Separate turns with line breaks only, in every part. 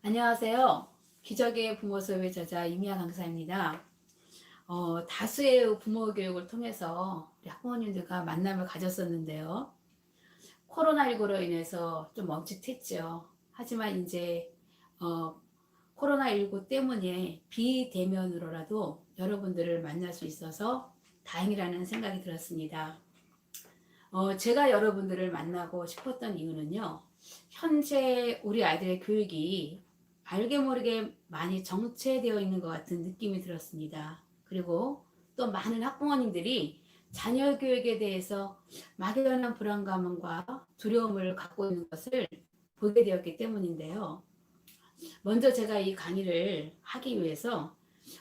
안녕하세요. 기적의 부모 수업의 저자 이미아 강사입니다. 다수의 부모 교육을 통해서 우리 학부모님들과 만남을 가졌었는데요. 코로나19로 인해서 좀 멈칫했죠. 하지만 이제 코로나19 때문에 비대면으로라도 여러분들을 만날 수 있어서 다행이라는 생각이 들었습니다. 제가 여러분들을 만나고 싶었던 이유는요. 현재 우리 아이들의 교육이 알게 모르게 많이 정체되어 있는 것 같은 느낌이 들었습니다. 그리고 또 많은 학부모님들이 자녀 교육에 대해서 막연한 불안감과 두려움을 갖고 있는 것을 보게 되었기 때문인데요. 먼저 제가 이 강의를 하기 위해서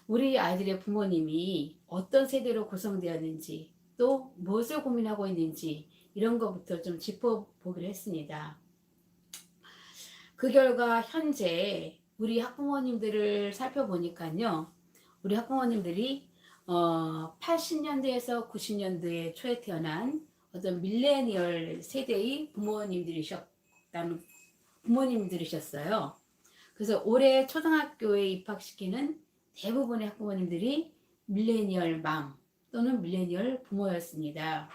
우리 아이들의 부모님이 어떤 세대로 구성되었는지 또 무엇을 고민하고 있는지 이런 것부터 좀 짚어보기로 했습니다. 그 결과 현재 우리 학부모님들을 살펴보니까요. 우리 학부모님들이 80년대에서 90년대 초에 태어난 어떤 밀레니얼 세대의 부모님들이셨어요. 그래서 올해 초등학교에 입학시키는 대부분의 학부모님들이 밀레니얼 맘 또는 밀레니얼 부모였습니다.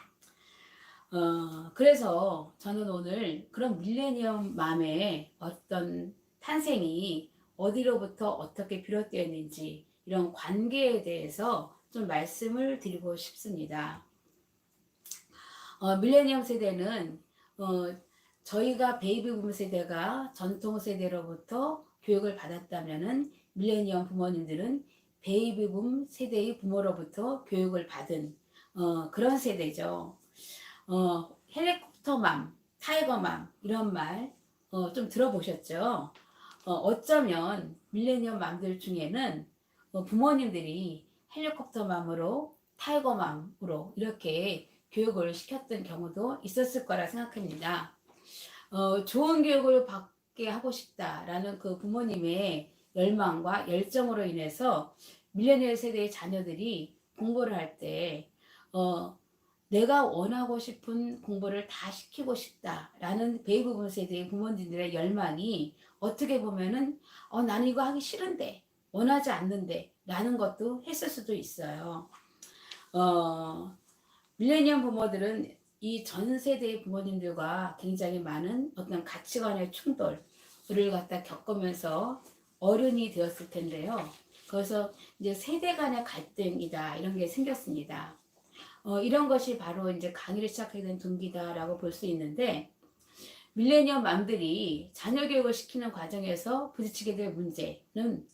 그래서 저는 오늘 그런 밀레니엄 맘의 어떤 탄생이 어디로부터 어떻게 비롯되었는지 이런 관계에 대해서 좀 말씀을 드리고 싶습니다. 밀레니엄 세대는 저희가 베이비붐 세대가 전통 세대로부터 교육을 받았다면은 밀레니엄 부모님들은 베이비붐 세대의 부모로부터 교육을 받은 그런 세대죠. 헬리콥터맘, 타이거맘 이런 말 좀 들어보셨죠? 어쩌면 밀레니엄 맘들 중에는 부모님들이 헬리콥터맘으로 타이거맘으로 이렇게 교육을 시켰던 경우도 있었을 거라 생각합니다. 좋은 교육을 받게 하고 싶다라는 그 부모님의 열망과 열정으로 인해서 밀레니얼 세대의 자녀들이 공부를 할 때 내가 원하고 싶은 공부를 다 시키고 싶다라는 베이비붐 세대의 부모님들의 열망이 어떻게 보면은 나는 이거 하기 싫은데 원하지 않는데 라는 것도 했을 수도 있어요. 밀레니엄 부모들은 이 전 세대의 부모님들과 굉장히 많은 어떤 가치관의 충돌을 갖다 겪으면서 어른이 되었을 텐데요. 그래서 이제 세대 간의 갈등이다 이런 게 생겼습니다. 이런 것이 바로 이제 강의를 시작하게 된 동기다라고 볼 수 있는데, 밀레니엄 맘들이 자녀 교육을 시키는 과정에서 부딪히게 될 문제는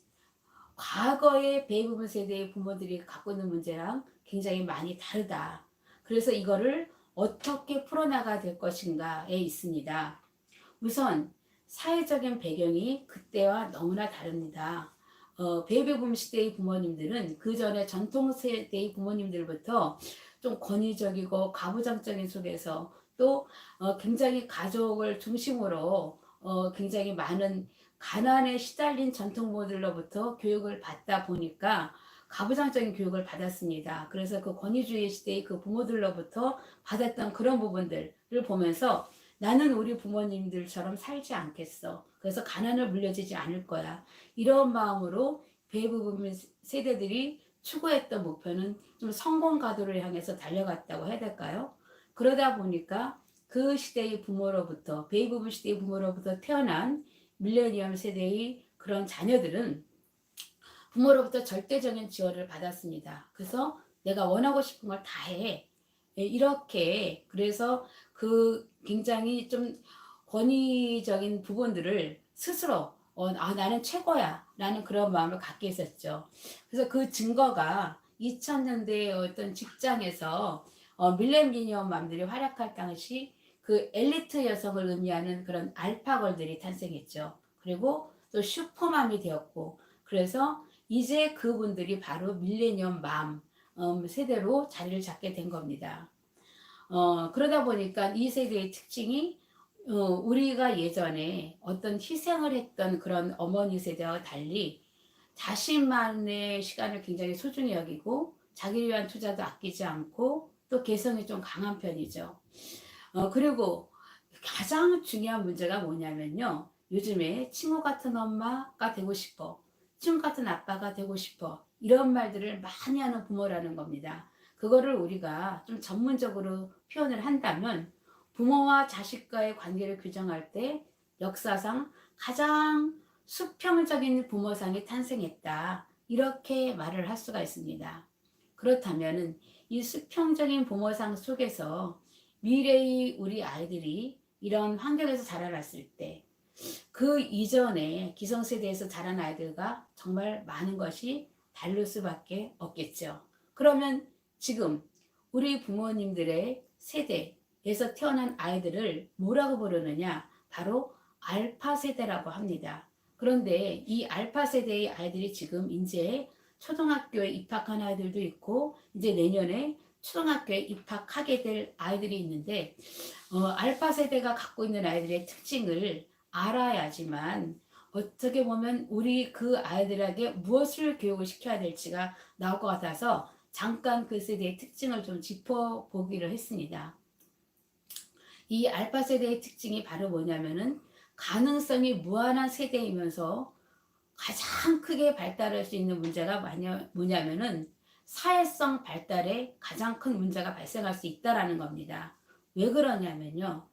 과거의 베이비붐 세대의 부모들이 갖고 있는 문제랑 굉장히 많이 다르다. 그래서 이거를 어떻게 풀어나가야 될 것인가에 있습니다. 우선 사회적인 배경이 그때와 너무나 다릅니다. 베이비붐 시대의 부모님들은 그 전에 전통 세대의 부모님들부터 좀 권위적이고 가부장적인 속에서 또 굉장히 가족을 중심으로 굉장히 많은 가난에 시달린 전통 부모들로부터 교육을 받다 보니까 가부장적인 교육을 받았습니다. 그래서 그 권위주의 시대의 그 부모들로부터 받았던 그런 부분들을 보면서 나는 우리 부모님들처럼 살지 않겠어. 그래서 가난을 물려주지 않을 거야. 이런 마음으로 베이비붐 세대들이 추구했던 목표는 좀 성공 가도를 향해서 달려갔다고 해야 될까요? 그러다 보니까 그 시대의 부모로부터 베이비붐 시대의 부모로부터 태어난 밀레니엄 세대의 그런 자녀들은 부모로부터 절대적인 지원을 받았습니다. 그래서 내가 원하고 싶은 걸 다 해. 이렇게 그래서 그 굉장히 좀 권위적인 부분들을 스스로 나는 최고야 라는 그런 마음을 갖게 했었죠. 그래서 그 증거가 2000년대의 어떤 직장에서 밀레니엄 맘들이 활약할 당시 그 엘리트 여성을 의미하는 그런 알파걸들이 탄생했죠. 그리고 또 슈퍼맘이 되었고, 그래서 이제 그분들이 바로 밀레니엄 맘 세대로 자리를 잡게 된 겁니다. 그러다 보니까 이 세대의 특징이 우리가 예전에 어떤 희생을 했던 그런 어머니 세대와 달리 자신만의 시간을 굉장히 소중히 여기고 자기를 위한 투자도 아끼지 않고 또 개성이 좀 강한 편이죠. 그리고 가장 중요한 문제가 뭐냐면요. 요즘에 친구 같은 엄마가 되고 싶어, 친구 같은 아빠가 되고 싶어, 이런 말들을 많이 하는 부모라는 겁니다. 그거를 우리가 좀 전문적으로 표현을 한다면 부모와 자식과의 관계를 규정할 때 역사상 가장 수평적인 부모상이 탄생했다, 이렇게 말을 할 수가 있습니다. 그렇다면 이 수평적인 부모상 속에서 미래의 우리 아이들이 이런 환경에서 자라났을 때 그 이전에 기성세대에서 자란 아이들과 정말 많은 것이 다를 수밖에 없겠죠. 그러면 지금 우리 부모님들의 세대에서 태어난 아이들을 뭐라고 부르느냐? 바로 알파 세대라고 합니다. 그런데 이 알파 세대의 아이들이 지금 이제 초등학교에 입학한 아이들도 있고 이제 내년에 초등학교에 입학하게 될 아이들이 있는데 알파 세대가 갖고 있는 아이들의 특징을 알아야지만 어떻게 보면 우리 그 아이들에게 무엇을 교육을 시켜야 될지가 나올 것 같아서 잠깐 그 세대의 특징을 좀 짚어보기로 했습니다. 이 알파 세대의 특징이 바로 뭐냐면은 가능성이 무한한 세대이면서 가장 크게 발달할 수 있는 문제가 뭐냐면은 사회성 발달에 가장 큰 문제가 발생할 수 있다라는 겁니다. 왜 그러냐면요.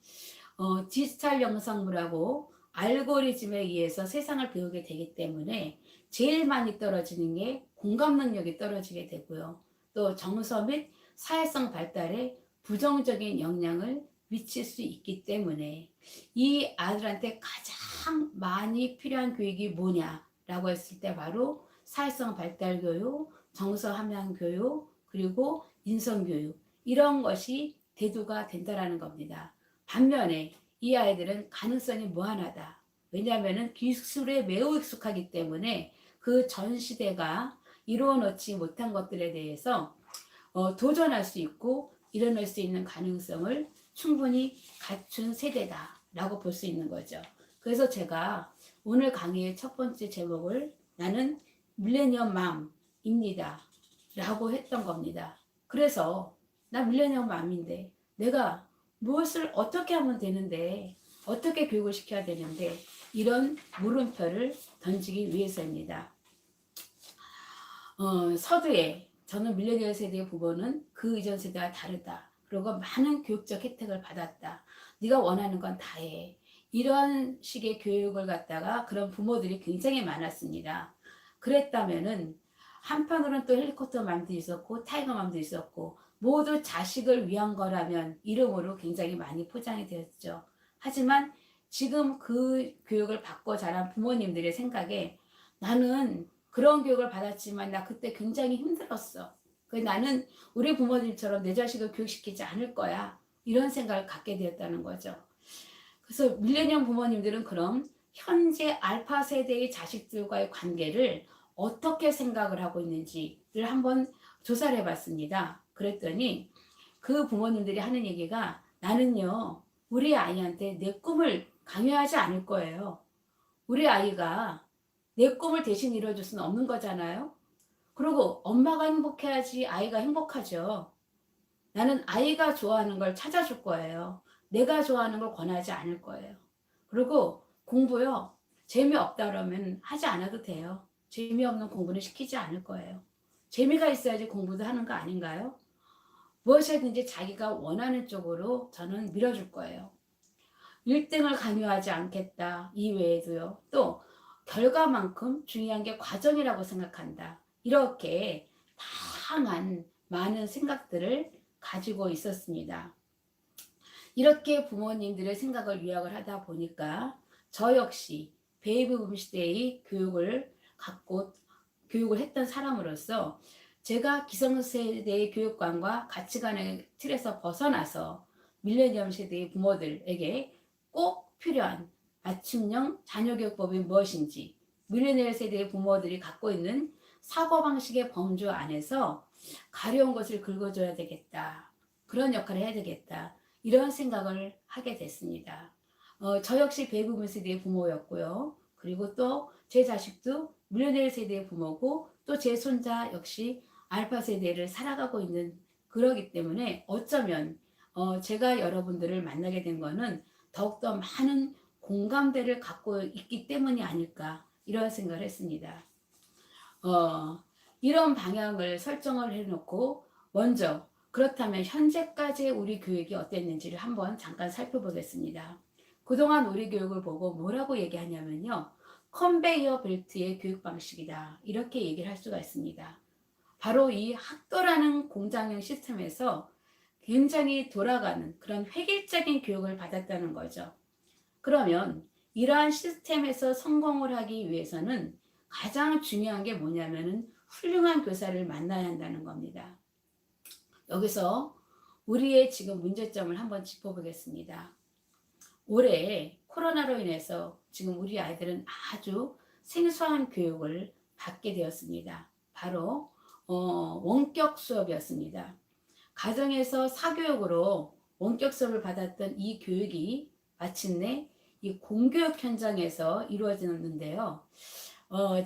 디지털 영상물하고 알고리즘에 의해서 세상을 배우게 되기 때문에 제일 많이 떨어지는 게 공감 능력이 떨어지게 되고요. 또 정서 및 사회성 발달에 부정적인 영향을 미칠 수 있기 때문에 이 아들한테 가장 많이 필요한 교육이 뭐냐라고 했을 때 바로 사회성 발달 교육, 정서 함양 교육, 그리고 인성 교육, 이런 것이 대두가 된다라는 겁니다. 반면에 이 아이들은 가능성이 무한하다. 왜냐하면 기술에 매우 익숙하기 때문에 그 전 시대가 이루어 놓지 못한 것들에 대해서 도전할 수 있고 일어날 수 있는 가능성을 충분히 갖춘 세대다라고 볼 수 있는 거죠. 그래서 제가 오늘 강의의 첫 번째 제목을 나는 밀레니엄 맘입니다 라고 했던 겁니다. 그래서 나 밀레니엄 맘인데 내가 무엇을 어떻게 하면 되는데, 어떻게 교육을 시켜야 되는데, 이런 물음표를 던지기 위해서입니다. 서두에 저는 밀레니얼 세대의 부모는 그 이전 세대와 다르다. 그리고 많은 교육적 혜택을 받았다. 네가 원하는 건 다 해. 이런 식의 교육을 갖다가 그런 부모들이 굉장히 많았습니다. 그랬다면은 한편으로는 또 헬리콥터 맘도 있었고 타이거 맘도 있었고 모두 자식을 위한 거라면 이름으로 굉장히 많이 포장이 되었죠. 하지만 지금 그 교육을 받고 자란 부모님들의 생각에 나는 그런 교육을 받았지만 나 그때 굉장히 힘들었어. 나는 우리 부모님처럼 내 자식을 교육시키지 않을 거야. 이런 생각을 갖게 되었다는 거죠. 그래서 밀레니엄 부모님들은 그럼 현재 알파 세대의 자식들과의 관계를 어떻게 생각을 하고 있는지를 한번 조사를 해봤습니다. 그랬더니 그 부모님들이 하는 얘기가 나는요, 우리 아이한테 내 꿈을 강요하지 않을 거예요. 우리 아이가 내 꿈을 대신 이루어줄 수는 없는 거잖아요. 그리고 엄마가 행복해야지 아이가 행복하죠. 나는 아이가 좋아하는 걸 찾아줄 거예요. 내가 좋아하는 걸 권하지 않을 거예요. 그리고 공부요. 재미없다 그러면 하지 않아도 돼요. 재미없는 공부는 시키지 않을 거예요. 재미가 있어야지 공부도 하는 거 아닌가요? 무엇이든지 자기가 원하는 쪽으로 저는 밀어줄 거예요. 1등을 강요하지 않겠다. 이외에도요. 또 결과만큼 중요한 게 과정이라고 생각한다. 이렇게 다양한 많은 생각들을 가지고 있었습니다. 이렇게 부모님들의 생각을 요약을 하다 보니까 저 역시 베이비붐 시대의 교육을 갖고 교육을 했던 사람으로서 제가 기성세대의 교육관과 가치관의 틀에서 벗어나서 밀레니엄 세대의 부모들에게 꼭 필요한 맞춤형 자녀교육법이 무엇인지, 밀레니얼 세대의 부모들이 갖고 있는 사고방식의 범주 안에서 가려운 것을 긁어줘야 되겠다. 그런 역할을 해야 되겠다. 이런 생각을 하게 됐습니다. 저 역시 베이비붐 세대의 부모였고요. 그리고 또 제 자식도 밀레니얼 세대의 부모고 또 제 손자 역시 알파 세대를 살아가고 있는 그러기 때문에 어쩌면 제가 여러분들을 만나게 된 거는 더욱더 많은 공감대를 갖고 있기 때문이 아닐까 이런 생각을 했습니다. 이런 방향을 설정을 해놓고 먼저 그렇다면 현재까지 우리 교육이 어땠는지를 한번 잠깐 살펴보겠습니다. 그동안 우리 교육을 보고 뭐라고 얘기하냐면요. 컨베이어 벨트의 교육 방식이다. 이렇게 얘기를 할 수가 있습니다. 바로 이 학교라는 공장형 시스템에서 굉장히 돌아가는 그런 획일적인 교육을 받았다는 거죠. 그러면 이러한 시스템에서 성공을 하기 위해서는 가장 중요한 게 뭐냐면은 훌륭한 교사를 만나야 한다는 겁니다. 여기서 우리의 지금 문제점을 한번 짚어보겠습니다. 올해 코로나로 인해서 지금 우리 아이들은 아주 생소한 교육을 받게 되었습니다. 바로 원격 수업이었습니다. 가정에서 사교육으로 원격 수업을 받았던 이 교육이 마침내 이 공교육 현장에서 이루어졌는데요.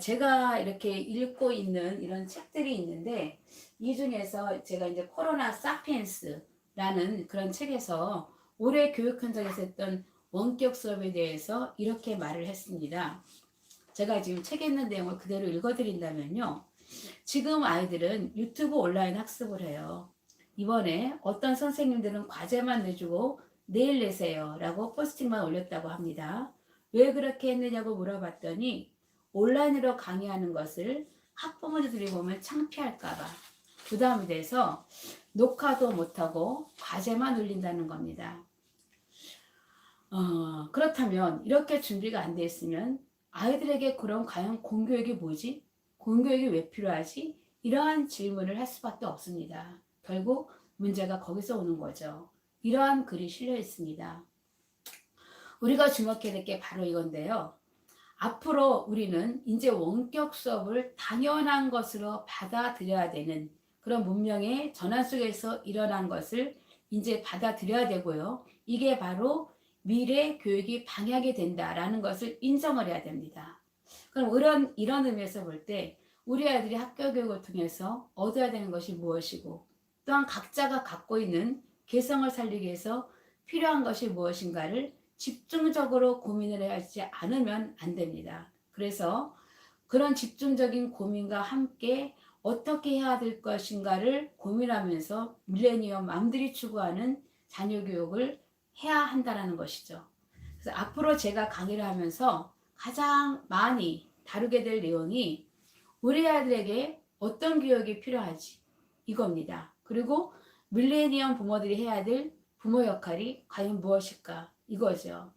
제가 이렇게 읽고 있는 이런 책들이 있는데 이 중에서 제가 이제 코로나 사피엔스라는 그런 책에서 올해 교육 현장에서 했던 원격 수업에 대해서 이렇게 말을 했습니다. 제가 지금 책에 있는 내용을 그대로 읽어드린다면요. 지금 아이들은 유튜브 온라인 학습을 해요. 이번에 어떤 선생님들은 과제만 내주고 내일 내세요 라고 포스팅만 올렸다고 합니다. 왜 그렇게 했느냐고 물어봤더니 온라인으로 강의하는 것을 학부모들이 보면 창피할까봐 부담이 돼서 녹화도 못하고 과제만 올린다는 겁니다. 그렇다면 이렇게 준비가 안 돼 있으면 아이들에게 그럼 과연 공교육이 뭐지? 공교육이 왜 필요하지? 이러한 질문을 할 수밖에 없습니다. 결국 문제가 거기서 오는 거죠. 이러한 글이 실려 있습니다. 우리가 주목해야 될 게 바로 이건데요. 앞으로 우리는 이제 원격 수업을 당연한 것으로 받아들여야 되는 그런 문명의 전환 속에서 일어난 것을 이제 받아들여야 되고요. 이게 바로 미래 교육이 방향이 된다라는 것을 인정을 해야 됩니다. 그럼 이런 의미에서 볼 때 우리 아이들이 학교 교육을 통해서 얻어야 되는 것이 무엇이고 또한 각자가 갖고 있는 개성을 살리기 위해서 필요한 것이 무엇인가를 집중적으로 고민을 해야 하지 않으면 안 됩니다. 그래서 그런 집중적인 고민과 함께 어떻게 해야 될 것인가를 고민하면서 밀레니엄 맘들이 추구하는 자녀 교육을 해야 한다는 것이죠. 그래서 앞으로 제가 강의를 하면서 가장 많이 다루게 될 내용이 우리 아이들에게 어떤 교육이 필요하지 이겁니다. 그리고 밀레니엄 부모들이 해야 될 부모 역할이 과연 무엇일까 이거죠.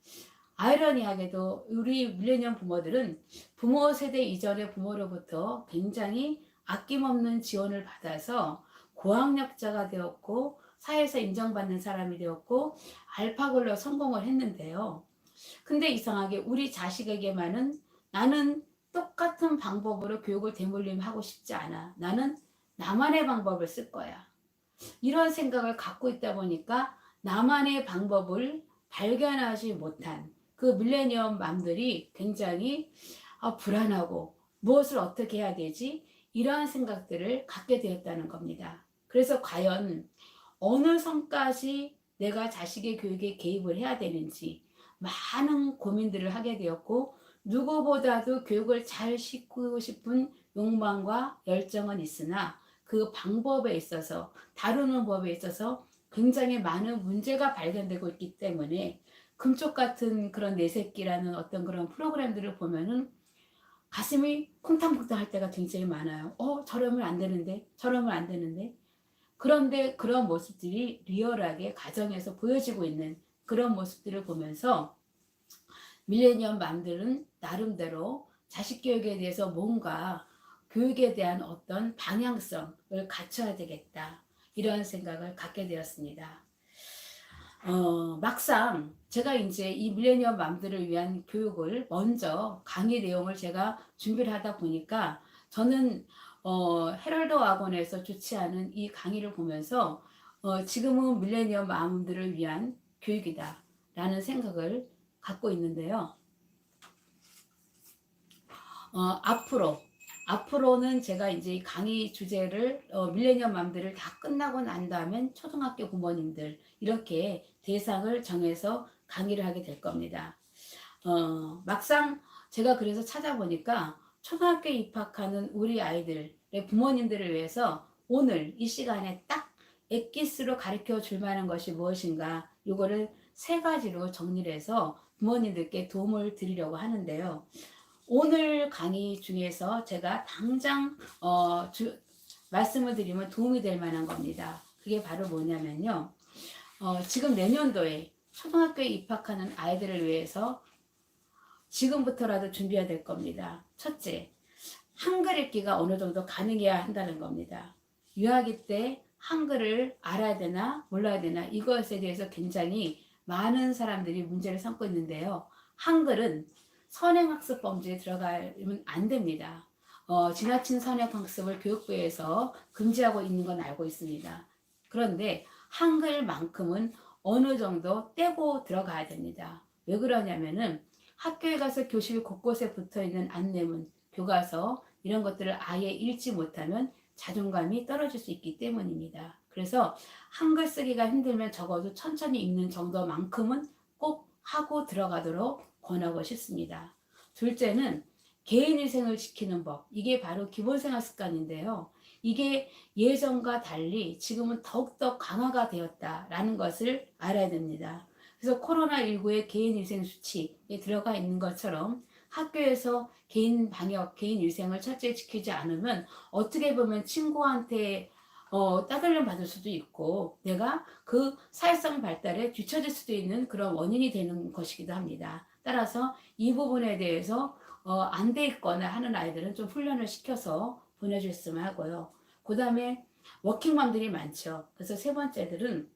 아이러니하게도 우리 밀레니엄 부모들은 부모 세대 이전의 부모로부터 굉장히 아낌없는 지원을 받아서 고학력자가 되었고 사회에서 인정받는 사람이 되었고 알파고로 성공을 했는데요. 근데 이상하게 우리 자식에게만은 나는 똑같은 방법으로 교육을 되물림하고 싶지 않아. 나는 나만의 방법을 쓸 거야. 이런 생각을 갖고 있다 보니까 나만의 방법을 발견하지 못한 그 밀레니엄 맘들이 굉장히 불안하고 무엇을 어떻게 해야 되지? 이러한 생각들을 갖게 되었다는 겁니다. 그래서 과연 어느 선까지 내가 자식의 교육에 개입을 해야 되는지 많은 고민들을 하게 되었고 누구보다도 교육을 잘 시키고 싶은 욕망과 열정은 있으나 그 방법에 있어서 다루는 법에 있어서 굉장히 많은 문제가 발견되고 있기 때문에 금쪽 같은 그런 내 새끼라는 어떤 그런 프로그램들을 보면은 가슴이 쿵탕쿵탕 할 때가 굉장히 많아요. 저러면 안 되는데 저러면 안 되는데 그런데 그런 모습들이 리얼하게 가정에서 보여지고 있는 그런 모습들을 보면서 밀레니엄 맘들은 나름대로 자식 교육에 대해서 뭔가 교육에 대한 어떤 방향성을 갖춰야 되겠다 이런 생각을 갖게 되었습니다. 막상 제가 이제 이 밀레니엄 맘들을 위한 교육을 먼저 강의 내용을 제가 준비를 하다 보니까 저는 헤럴드 학원에서 주최하는 이 강의를 보면서 지금은 밀레니엄 맘들을 위한 교육이다 라는 생각을 갖고 있는데요. 앞으로는 제가 이제 강의 주제를 밀레니엄 맘들을 다 끝나고 난 다음엔 초등학교 부모님들 이렇게 대상을 정해서 강의를 하게 될 겁니다. 막상 제가 그래서 찾아보니까 초등학교 입학하는 우리 아이들의 부모님들을 위해서 오늘 이 시간에 딱 엑기스로 가르쳐 줄 만한 것이 무엇인가, 요거를 세 가지로 정리를 해서 부모님들께 도움을 드리려고 하는데요. 오늘 강의 중에서 제가 당장 말씀을 드리면 도움이 될 만한 겁니다. 그게 바로 뭐냐면요. 지금 내년도에 초등학교에 입학하는 아이들을 위해서 지금부터라도 준비해야 될 겁니다. 첫째, 한글 읽기가 어느 정도 가능해야 한다는 겁니다. 유아기 때 한글을 알아야 되나 몰라야 되나, 이것에 대해서 굉장히 많은 사람들이 문제를 삼고 있는데요. 한글은 선행학습 범주에 들어가면 안 됩니다. 지나친 선행학습을 교육부에서 금지하고 있는 건 알고 있습니다. 그런데 한글만큼은 어느 정도 떼고 들어가야 됩니다. 왜 그러냐면은 학교에 가서 교실 곳곳에 붙어있는 안내문, 교과서 이런 것들을 아예 읽지 못하면 자존감이 떨어질 수 있기 때문입니다. 그래서 한글 쓰기가 힘들면 적어도 천천히 읽는 정도만큼은 꼭 하고 들어가도록 권하고 싶습니다. 둘째는 개인위생을 지키는 법, 이게 바로 기본생활 습관인데요. 이게 예전과 달리 지금은 더욱더 강화가 되었다라는 것을 알아야 됩니다. 그래서 코로나19의 개인위생 수칙에 들어가 있는 것처럼 학교에서 개인 방역, 개인 위생을 철저히 지키지 않으면 어떻게 보면 친구한테 따돌림 받을 수도 있고 내가 그 사회성 발달에 뒤처질 수도 있는 그런 원인이 되는 것이기도 합니다. 따라서 이 부분에 대해서 안 돼 있거나 하는 아이들은 좀 훈련을 시켜서 보내줬으면 하고요. 그 다음에 워킹맘들이 많죠. 그래서 세 번째들은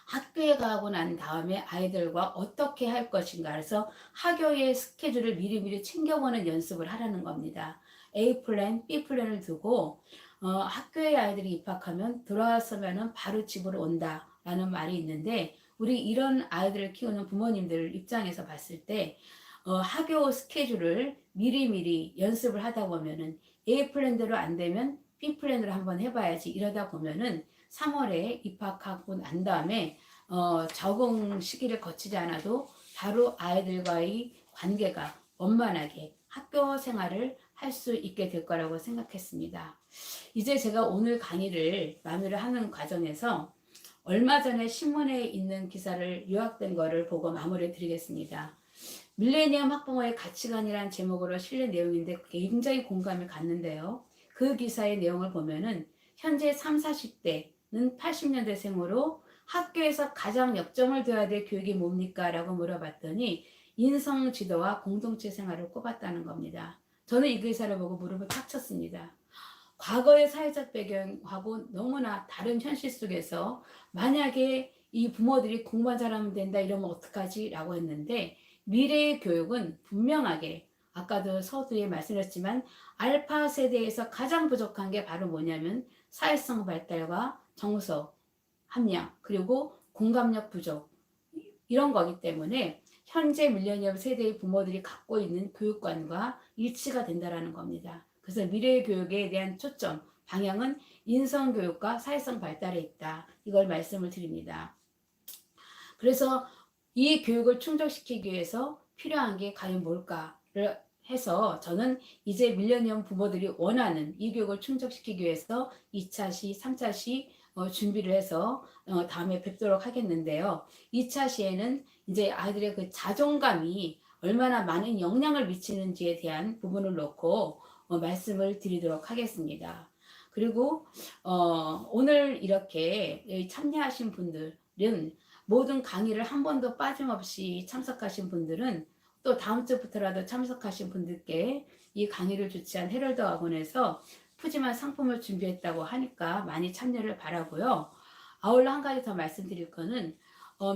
학교에 가고 난 다음에 아이들과 어떻게 할 것인가, 그래서 학교의 스케줄을 미리미리 챙겨보는 연습을 하라는 겁니다. A 플랜, B 플랜을 두고 학교에 아이들이 입학하면 돌아왔으면 바로 집으로 온다 라는 말이 있는데, 우리 이런 아이들을 키우는 부모님들 입장에서 봤을 때 학교 스케줄을 미리미리 연습을 하다 보면은 A 플랜대로 안 되면 B 플랜으로 한번 해봐야지, 이러다 보면은 3월에 입학하고 난 다음에 적응 시기를 거치지 않아도 바로 아이들과의 관계가 원만하게 학교 생활을 할 수 있게 될 거라고 생각했습니다. 이제 제가 오늘 강의를 마무리를 하는 과정에서 얼마 전에 신문에 있는 기사를 요약된 거를 보고 마무리 드리겠습니다. 밀레니엄 학부모의 가치관이란 제목으로 실린 내용인데 굉장히 공감이 갔는데요. 그 기사의 내용을 보면은 현재 3, 40대는 80년대생으로 학교에서 가장 역점을 둬야 될 교육이 뭡니까? 라고 물어봤더니 인성지도와 공동체 생활을 꼽았다는 겁니다. 저는 이 기사를 보고 무릎을 탁 쳤습니다. 과거의 사회적 배경하고 너무나 다른 현실 속에서 만약에 이 부모들이 공부만 잘하면 된다 이러면 어떡하지? 라고 했는데, 미래의 교육은 분명하게 아까도 서두에 말씀드렸지만 알파 세대에서 가장 부족한 게 바로 뭐냐면 사회성 발달과 정서, 함량, 그리고 공감력 부족, 이런 거기 때문에 현재 밀레니엄 세대의 부모들이 갖고 있는 교육관과 일치가 된다는 겁니다. 그래서 미래의 교육에 대한 초점, 방향은 인성교육과 사회성 발달에 있다. 이걸 말씀을 드립니다. 그래서 이 교육을 충족시키기 위해서 필요한 게 과연 뭘까를 해서 저는 이제 밀레니엄 부모들이 원하는 이 교육을 충족시키기 위해서 2차 시, 3차 시 준비를 해서 다음에 뵙도록 하겠는데요. 2차 시에는 이제 아이들의 그 자존감이 얼마나 많은 영향을 미치는지에 대한 부분을 놓고 말씀을 드리도록 하겠습니다. 그리고 오늘 이렇게 참여하신 분들은, 모든 강의를 한 번도 빠짐없이 참석하신 분들은 또 다음 주부터라도 참석하신 분들께 이 강의를 주최한 헤럴드 학원에서 푸짐한 상품을 준비했다고 하니까 많이 참여를 바라고요. 아울러 한 가지 더 말씀드릴 거는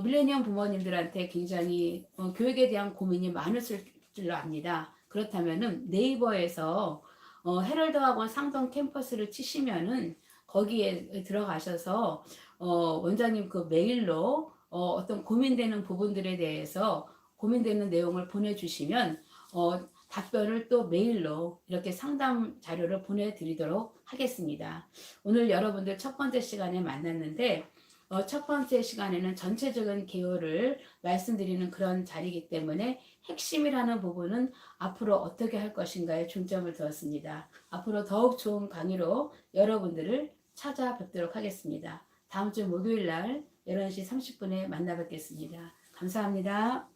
밀레니엄 부모님들한테 굉장히 교육에 대한 고민이 많으실 줄로 압니다. 그렇다면은 네이버에서 헤럴드 학원 상동 캠퍼스를 치시면은 거기에 들어가셔서 원장님 그 메일로 어떤 고민되는 부분들에 대해서 고민되는 내용을 보내주시면 답변을 또 메일로 이렇게 상담 자료를 보내드리도록 하겠습니다. 오늘 여러분들 첫 번째 시간에 만났는데 첫 번째 시간에는 전체적인 개요를 말씀드리는 그런 자리이기 때문에 핵심이라는 부분은 앞으로 어떻게 할 것인가에 중점을 두었습니다. 앞으로 더욱 좋은 강의로 여러분들을 찾아뵙도록 하겠습니다. 다음 주 목요일 날 11시 30분에 만나 뵙겠습니다. 감사합니다.